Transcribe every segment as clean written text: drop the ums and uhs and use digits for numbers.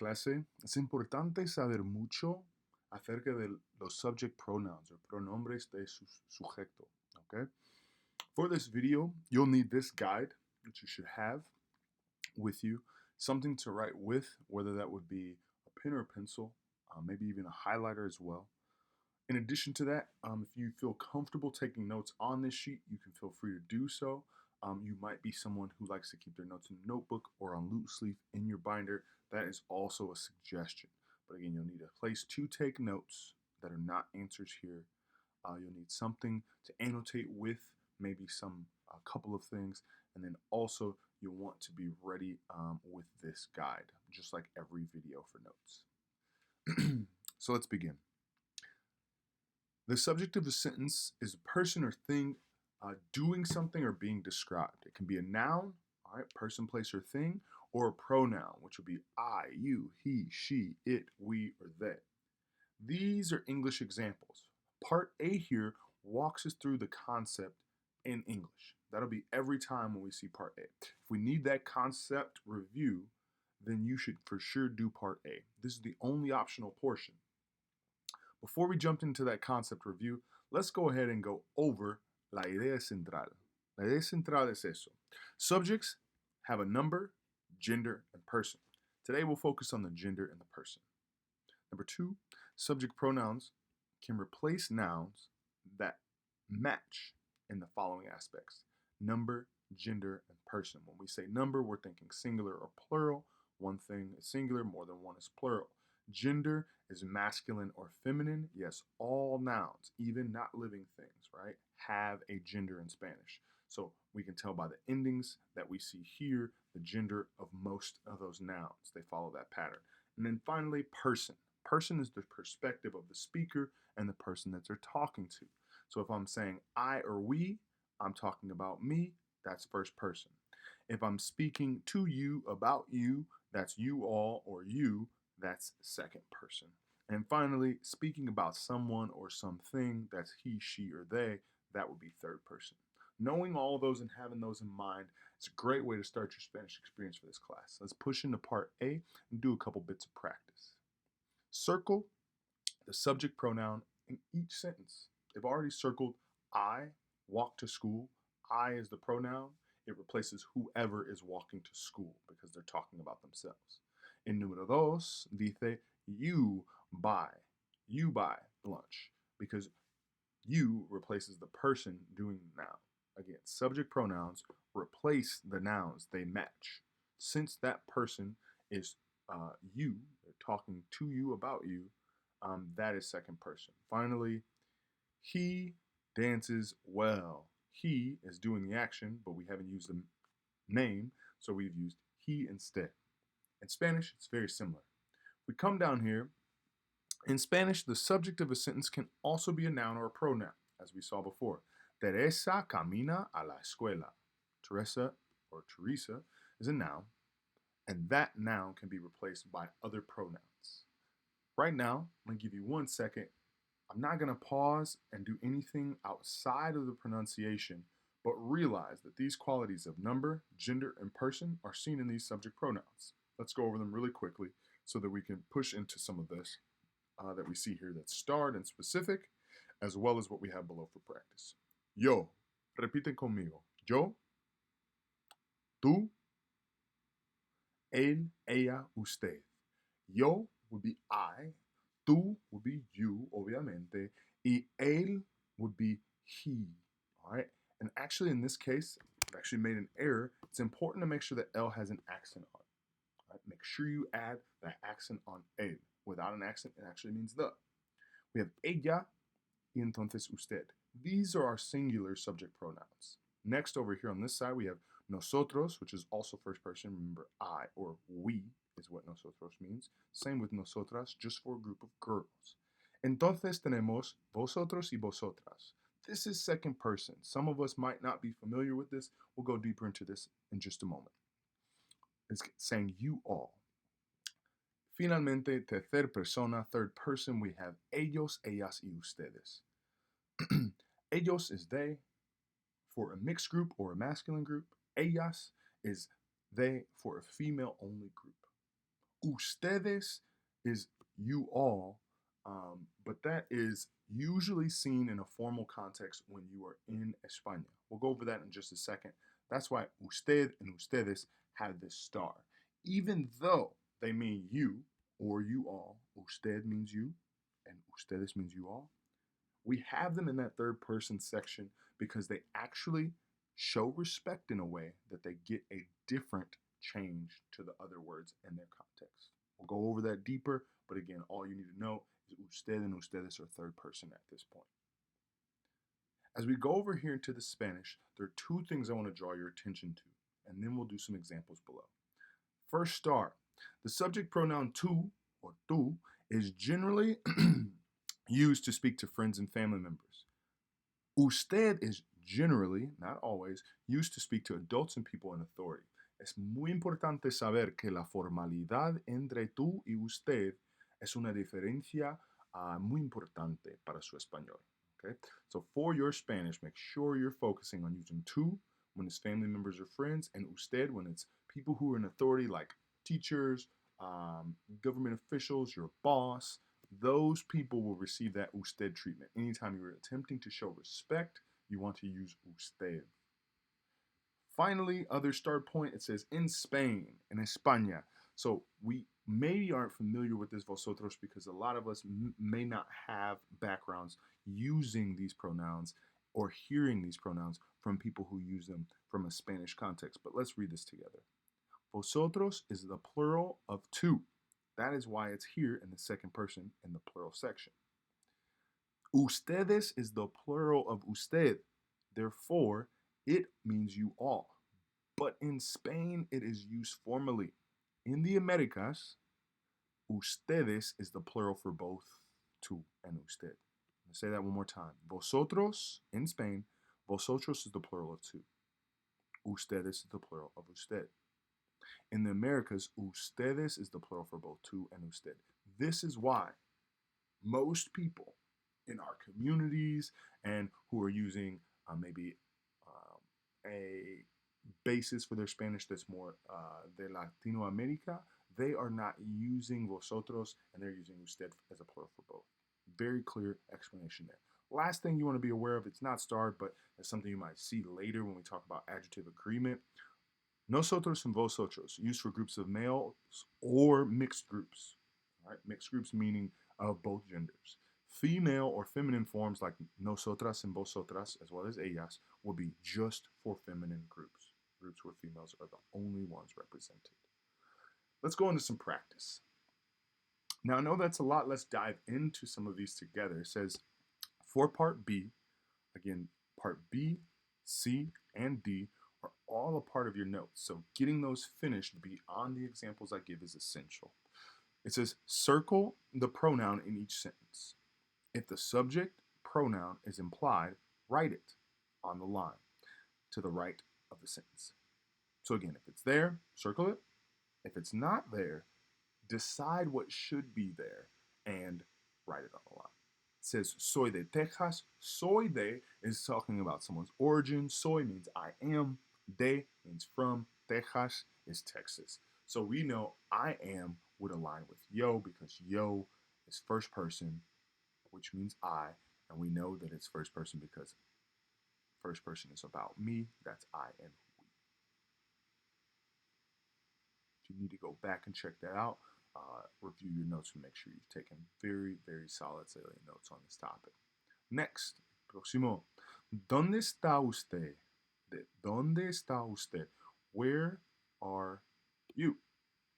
Clase, es importante saber mucho acerca de los subject pronouns or pronombres de sujeto. Okay? For this video, you'll need this guide, which you should have with you, something to write with, whether that would be a pen or a pencil, maybe even a highlighter as well. In addition to that, if you feel comfortable taking notes on this sheet, you can feel free to do so. You might be someone who likes to keep their notes in a notebook or on loose leaf in your binder. That is also a suggestion. But again, you'll need a place to take notes that are not answers here. You'll need something to annotate with, maybe a couple of things, and then also you'll want to be ready with this guide, just like every video for notes. So let's begin. The subject of a sentence is a person or thing doing something or being described. It can be a noun, all right, person, place, or thing, or a pronoun, which would be I, you, he, she, it, we, or they. These are English examples. Part A here walks us through the concept in English. That'll be every time when we see Part A. If we need that concept review, then you should for sure do Part A. This is the only optional portion. Before we jump into that concept review, let's go ahead and go over la idea central. La idea central es eso. Subjects have a number, gender, and person. Today we'll focus on the gender and the person. Number 2, subject pronouns can replace nouns that match in the following aspects: number, gender, and person. When we say number, we're thinking singular or plural. One thing is singular, more than one is plural. Gender is masculine or feminine. Yes, all nouns, even not living things, right, have a gender in Spanish. So we can tell by the endings that we see here the gender of most of those nouns. They follow that pattern. And then finally, person. Person is the perspective of the speaker and the person that they're talking to. So if I'm saying I or we, I'm talking about me, that's first person. If I'm speaking to you about you, that's you all or you, that's second person. And finally, speaking about someone or something, that's he, she, or they, that would be third person. Knowing all those and having those in mind, it's a great way to start your Spanish experience for this class. Let's push into part A and do a couple bits of practice. Circle the subject pronoun in each sentence. They've already circled I walk to school. I is the pronoun. It replaces whoever is walking to school because they're talking about themselves. In número dos, dice you buy lunch because you replaces the person doing the noun. Again, subject pronouns replace the nouns, they match. Since that person is you, they're talking to you about you, that is second person. Finally, he dances well. He is doing the action, but we haven't used the name, so we've used he instead. In Spanish, it's very similar. We come down here. In Spanish, the subject of a sentence can also be a noun or a pronoun, as we saw before. Teresa camina a la escuela. Teresa or Teresa is a noun, and that noun can be replaced by other pronouns. Right now, I'm going to give you 1 second. I'm not going to pause and do anything outside of the pronunciation, but realize that these qualities of number, gender, and person are seen in these subject pronouns. Let's go over them really quickly so that we can push into some of this that we see here that's starred and specific, as well as what we have below for practice. Yo, repiten conmigo. Yo, tú, él, ella, usted. Yo would be I, tú would be you, obviamente, y él would be he, all right? And actually in this case, I've actually made an error. It's important to make sure that L has an accent on it. Right? Make sure you add that accent on él. Without an accent, it actually means the. We have ella y entonces usted. These are our singular subject pronouns. Next, over here on this side, we have nosotros, which is also first person. Remember, I or we is what nosotros means. Same with nosotras, just for a group of girls. Entonces tenemos vosotros y vosotras. This is second person. Some of us might not be familiar with this. We'll go deeper into this in just a moment. It's saying you all. Finalmente, tercer persona, third person, we have ellos, ellas, y ustedes. Ellos is they for a mixed group or a masculine group. Ellas is they for a female-only group. Ustedes is you all, but that is usually seen in a formal context when you are in España. We'll go over that in just a second. That's why usted and ustedes have this star. Even though they mean you or you all, usted means you and ustedes means you all, we have them in that third person section because they actually show respect in a way that they get a different change to the other words in their context. We'll go over that deeper, but again, all you need to know is usted and ustedes are third person at this point. As we go over here into the Spanish, there are two things I want to draw your attention to, and then we'll do some examples below. First star, the subject pronoun tú or tú is generally used to speak to friends and family members. Usted is generally, not always, used to speak to adults and people in authority. Es muy importante saber que la formalidad entre tú y usted es una diferencia muy importante para su español. Okay? So for your Spanish, make sure you're focusing on using tú when it's family members or friends, and usted when it's people who are in authority like teachers, government officials, your boss. Those people will receive that usted treatment. Anytime you're attempting to show respect, you want to use usted. Finally, other start point, it says in Spain, in España. So we maybe aren't familiar with this vosotros because a lot of us may not have backgrounds using these pronouns or hearing these pronouns from people who use them from a Spanish context. But let's read this together. Vosotros is the plural of tú. That is why it's here in the second person in the plural section. Ustedes is the plural of usted. Therefore, it means you all. But in Spain, it is used formally. In the Americas, ustedes is the plural for both tú and usted. I'll say that one more time. Vosotros, in Spain, vosotros is the plural of tú. Ustedes is the plural of usted. In the Americas, ustedes is the plural for both tú and usted. This is why most people in our communities and who are using maybe a basis for their Spanish that's more de Latino America, they are not using vosotros and they're using usted as a plural for both. Very clear explanation there. Last thing you want to be aware of, it's not starred, but it's something you might see later when we talk about adjective agreement. Nosotros and vosotros, used for groups of males or mixed groups. Right? Mixed groups meaning of both genders. Female or feminine forms like nosotras and vosotras, as well as ellas, will be just for feminine groups. Groups where females are the only ones represented. Let's go into some practice. Now I know that's a lot. Let's dive into some of these together. It says for part B, again, part B, C, and D are all a part of your notes. So getting those finished beyond the examples I give is essential. It says circle the pronoun in each sentence. If the subject pronoun is implied, write it on the line to the right of the sentence. So again, if it's there, circle it. If it's not there, decide what should be there and write it on the line. It says soy de Texas. Soy de is talking about someone's origin. Soy means I am. De means from. Texas is Texas. So we know I am would align with yo because yo is first person, which means I, and we know that it's first person because first person is about me. That's I and we. If you need to go back and check that out, review your notes and make sure you've taken very, very solid salient notes on this topic. Next, próximo. ¿Dónde está usted? ¿Dónde está usted? Where are you?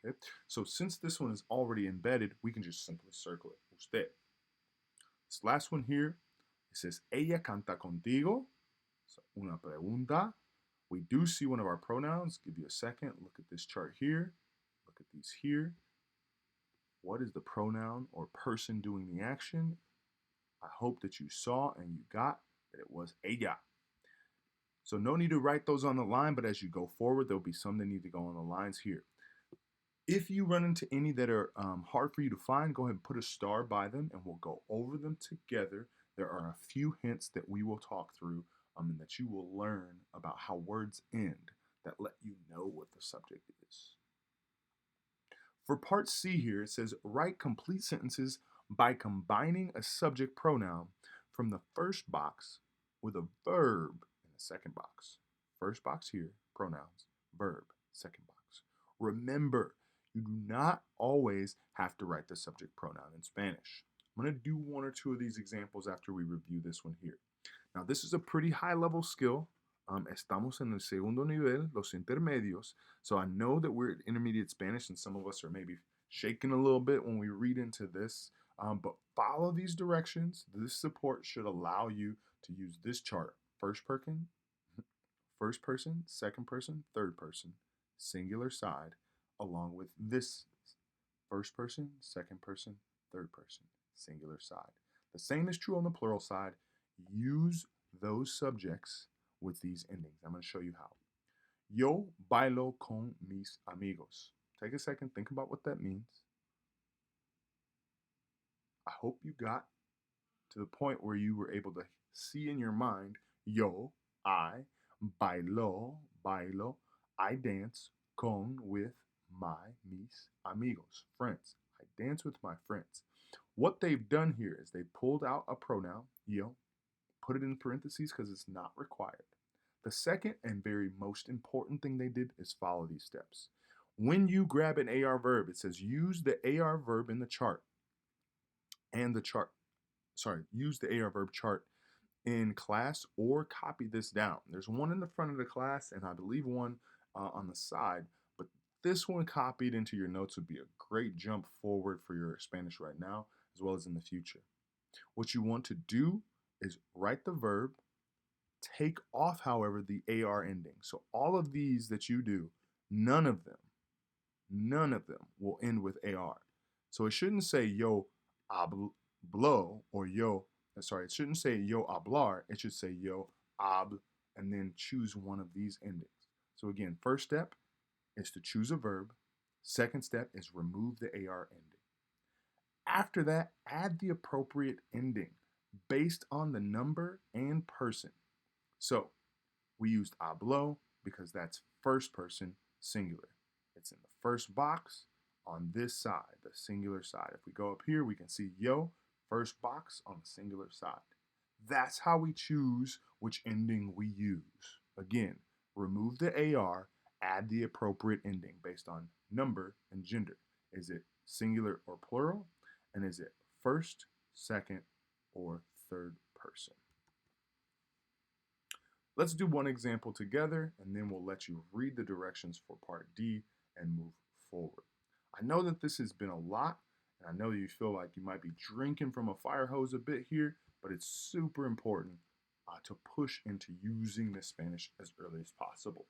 Okay. So since this one is already embedded, we can just simply circle it. Usted. This last one here, it says, ella canta contigo. So, una pregunta. We do see one of our pronouns. Give you a second. Look at this chart here. Look at these here. What is the pronoun or person doing the action? I hope that you saw and you got that it was ella. So no need to write those on the line, but as you go forward, there'll be some that need to go on the lines here. If you run into any that are hard for you to find, go ahead and put a star by them and we'll go over them together. There are a few hints that we will talk through and that you will learn about how words end that let you know what the subject is. For part C here, it says write complete sentences by combining a subject pronoun from the first box with a verb in the second box. First box here, pronouns, verb, second box. Remember, you do not always have to write the subject pronoun in Spanish. I'm going to do one or two of these examples after we review this one here. Now, this is a pretty high level skill. Estamos en el segundo nivel, los intermedios. So I know that we're at intermediate Spanish, and some of us are maybe shaking a little bit when we read into this. But follow these directions. This support should allow you to use this chart. First person, second person, third person, singular side, along with this first person, second person, third person, singular side. The same is true on the plural side. Use those subjects with these endings. I'm going to show you how. Yo bailo con mis amigos. Take a second, think about what that means. I hope you got to the point where you were able to see in your mind, yo, I, bailo, I dance, con, with, mis amigos, friends. I dance with my friends. What they've done here is they pulled out a pronoun, yo, put it in parentheses because it's not required. The second and very most important thing they did is follow these steps. When you grab an AR verb, it says use the AR verb in the chart use the AR verb chart in class or copy this down. There's one in the front of the class and I believe one on the side, but this one copied into your notes would be a great jump forward for your Spanish right now as well as in the future. What you want to do is write the verb, take off, however, the AR ending. So all of these that you do, none of them will end with AR. So it shouldn't say yo hablo or it shouldn't say yo hablar, it should say yo habl and then choose one of these endings. So again, first step is to choose a verb. Second step is remove the AR ending. After that, add the appropriate ending based on the number and person. So we used hablo because that's first person singular. It's in the first box on this side, the singular side. If we go up here, we can see yo, first box on the singular side. That's how we choose which ending we use. Again, remove the AR, add the appropriate ending based on number and gender. Is it singular or plural? And is it first, second, or third person? Let's do one example together, and then we'll let you read the directions for part D and move forward. I know that this has been a lot, and I know you feel like you might be drinking from a fire hose a bit here, but it's super important to push into using the Spanish as early as possible.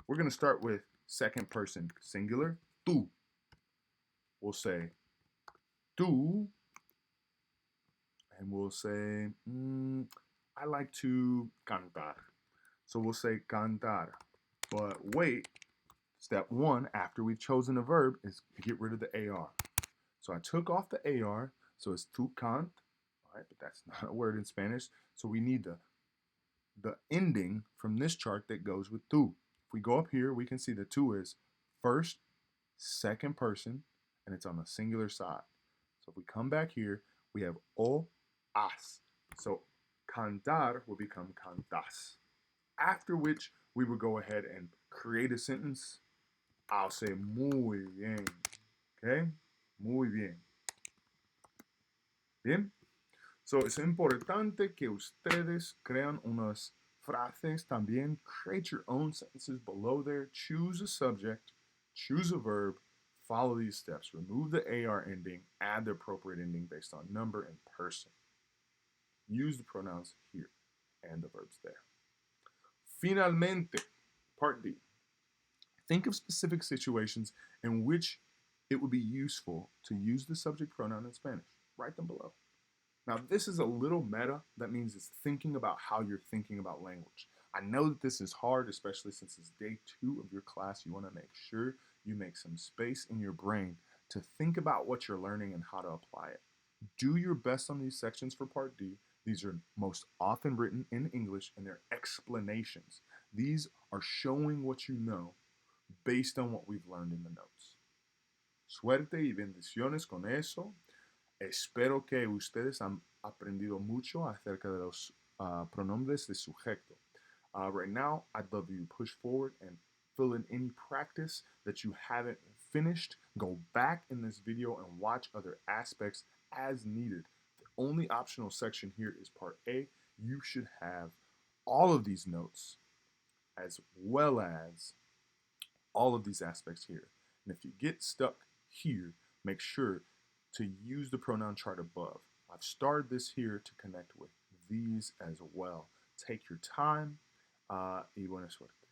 We're going to start with second person singular, tú. We'll say tú, and we'll say, I like to cantar. So we'll say cantar. But wait, step one, after we've chosen a verb, is get rid of the AR. So I took off the AR, so it's tu cant, all right, but that's not a word in Spanish. So we need the ending from this chart that goes with tu. If we go up here, we can see the tu is first, second person, and it's on the singular side. So if we come back here, we have o, as. So cantar will become cantas. After which we would go ahead and create a sentence. I'll say muy bien. Okay? Muy bien. Bien? So es importante que ustedes crean unas frases también. Create your own sentences below there. Choose a subject, choose a verb, follow these steps. Remove the AR ending, add the appropriate ending based on number and person. Use the pronouns here and the verbs there. Finalmente, part D. Think of specific situations in which it would be useful to use the subject pronoun in Spanish. Write them below. Now, this is a little meta. That means it's thinking about how you're thinking about language. I know that this is hard, especially since it's day 2 of your class. You want to make sure you make some space in your brain to think about what you're learning and how to apply it. Do your best on these sections for part D. These are most often written in English, and they're explanations. These are showing what you know based on what we've learned in the notes. Suerte y bendiciones con eso. Espero que ustedes han aprendido mucho acerca de los pronombres de sujeto. Right now, I'd love you to push forward and fill in any practice that you haven't finished. Go back in this video and watch other aspects as needed. The only optional section here is part A. You should have all of these notes as well as all of these aspects here. And if you get stuck here, make sure to use the pronoun chart above. I've started this here to connect with these as well. Take your time y buena suerte.